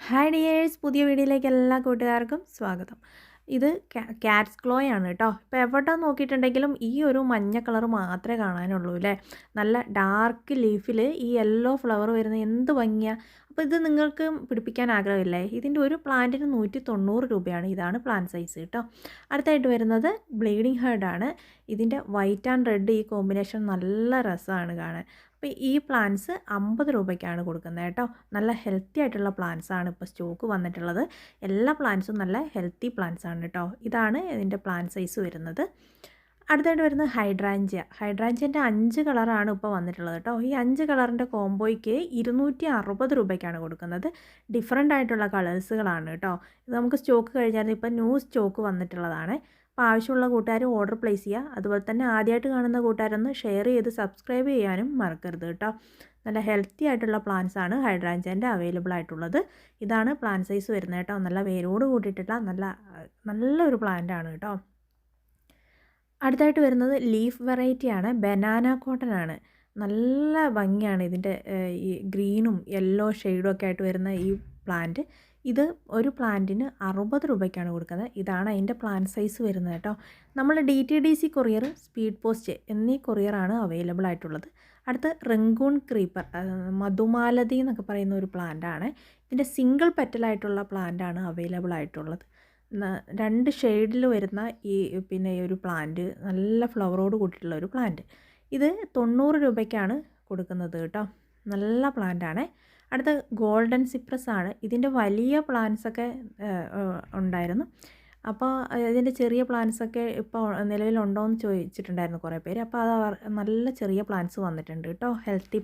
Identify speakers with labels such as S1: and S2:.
S1: Hi dears, പുതിയ വീഡിയോയിലേക്ക് എല്ലാ കൂട്ടുകാർക്കും സ്വാഗതം. ഇത് കാറ്റ്സ് ക്ലോ ആണ് കേട്ടോ. ഇപ്പോൾ എവിടെ നോക്കിയിട്ടുണ്ടെങ്കിലും ഈ ഒരു മഞ്ഞ കളർ മാത്രമേ കാണാനുള്ളൂ അല്ലേ. നല്ല ഡാർക്ക് ലീഫിൽ ഈ യെല്ലോ ഫ്ലവർ വരുന്ന എന്ത് ഭംഗിയാണ്. അപ്പോൾ ഇത് നിങ്ങൾക്ക് പിടിപ്പിക്കാൻ ആഗ്രഹമില്ലേ? ഇതിൻ്റെ ഒരു പ്ലാന്റിന് 190 രൂപയാണ്. ഇതാണ് പ്ലാന്റ് സൈസ് കേട്ടോ. അടുത്തായിട്ട് വരുന്നത് ബ്ലീഡിങ് ഹേർഡാണ്. ഇതിൻ്റെ വൈറ്റ് ആൻഡ് റെഡ് ഈ കോമ്പിനേഷൻ നല്ല രസമാണ് കാണാൻ. അപ്പോൾ ഈ പ്ലാന്റ്സ് 50 രൂപയ്ക്കാണ് കൊടുക്കുന്നത് കേട്ടോ. നല്ല ഹെൽത്തി ആയിട്ടുള്ള പ്ലാന്റ്സ് ആണ് ഇപ്പോൾ സ്റ്റോക്ക് വന്നിട്ടുള്ളത്. എല്ലാ പ്ലാന്റ്സും നല്ല ഹെൽത്തി പ്ലാന്റ്സ് ആണ് കേട്ടോ. ഇതാണ് ഇതിൻ്റെ പ്ലാന്റ് സൈസ് വരുന്നത്. അടുത്തായിട്ട് വരുന്നത് ഹൈഡ്രാഞ്ചിയൻ്റെ 5 കളറാണ് ഇപ്പോൾ വന്നിട്ടുള്ളത് കേട്ടോ. ഈ 5 കളറിൻ്റെ കോംബോയ്ക്ക് 260 രൂപയ്ക്കാണ് കൊടുക്കുന്നത്. ഡിഫറെൻ്റ് ആയിട്ടുള്ള കളേഴ്സുകളാണ് കേട്ടോ. ഇത് നമുക്ക് സ്റ്റോക്ക് കഴിഞ്ഞാൽ ഇപ്പോൾ ന്യൂ സ്റ്റോക്ക് വന്നിട്ടുള്ളതാണ്. അപ്പോൾ ആവശ്യമുള്ള കൂട്ടുകാർ ഓർഡർ പ്ലേസ് ചെയ്യുക. അതുപോലെ തന്നെ ആദ്യമായിട്ട് കാണുന്ന കൂട്ടുകാരൊന്ന് ഷെയർ ചെയ്ത് സബ്സ്ക്രൈബ് ചെയ്യാനും മറക്കരുത് കേട്ടോ. നല്ല ഹെൽത്തി ആയിട്ടുള്ള പ്ലാന്റ്സ് ആണ് ഹൈഡ്രാഞ്ചിയൻ്റെ അവൈലബിൾ ആയിട്ടുള്ളത്. ഇതാണ് പ്ലാന്റ് സൈസ് വരുന്നത് കേട്ടോ. നല്ല വേരോട് കൂട്ടിയിട്ടുള്ള നല്ലൊരു പ്ലാന്റ് ആണ് കേട്ടോ. അടുത്തായിട്ട് വരുന്നത് ലീഫ് വെറൈറ്റിയാണ്. ബനാന കോട്ടൺ ആണ്. നല്ല ഭംഗിയാണ് ഇതിൻ്റെ ഈ ഗ്രീനും യെല്ലോ ഷെയ്ഡും ഒക്കെ ആയിട്ട് വരുന്ന ഈ പ്ലാന്റ്. ഇത് ഒരു പ്ലാന്റിന് 60 രൂപയ്ക്കാണ് കൊടുക്കുന്നത്. ഇതാണ് അതിൻ്റെ പ്ലാന്റ് സൈസ് വരുന്നത് കേട്ടോ. നമ്മൾ DTDC കൊറിയർ, സ്പീഡ് പോസ്റ്റ് എന്നീ കൊറിയറാണ് അവൈലബിൾ ആയിട്ടുള്ളത്. അടുത്ത് റംഗൂൺ ക്രീപ്പർ, മധുമാലതി എന്നൊക്കെ പറയുന്ന ഒരു പ്ലാന്റാണ്. ഇതിൻ്റെ സിംഗിൾ പെറ്റലായിട്ടുള്ള പ്ലാന്റാണ് അവൈലബിൾ ആയിട്ടുള്ളത്. 2 ഷെയ്ഡിൽ വരുന്ന ഈ ഒരു പ്ലാന്റ്, നല്ല ഫ്ലവറോട് കൂട്ടിയിട്ടുള്ള ഒരു പ്ലാന്റ്. ഇത് 90 രൂപയ്ക്കാണ് കൊടുക്കുന്നത് കേട്ടോ. നല്ല പ്ലാന്റാണ്. അടുത്ത ഗോൾഡൻ സിപ്രസ് ആണ്. ഇതിൻ്റെ വലിയ പ്ലാന്റ്സൊക്കെ ഉണ്ടായിരുന്നു. അപ്പോൾ ഇതിൻ്റെ ചെറിയ പ്ലാന്റ്സൊക്കെ ഇപ്പോൾ നിലവിലുണ്ടോ എന്ന് ചോദിച്ചിട്ടുണ്ടായിരുന്നു കുറേ പേര്. അപ്പോൾ അത് നല്ല ചെറിയ പ്ലാന്റ്സ് വന്നിട്ടുണ്ട് കേട്ടോ. ഹെൽത്തി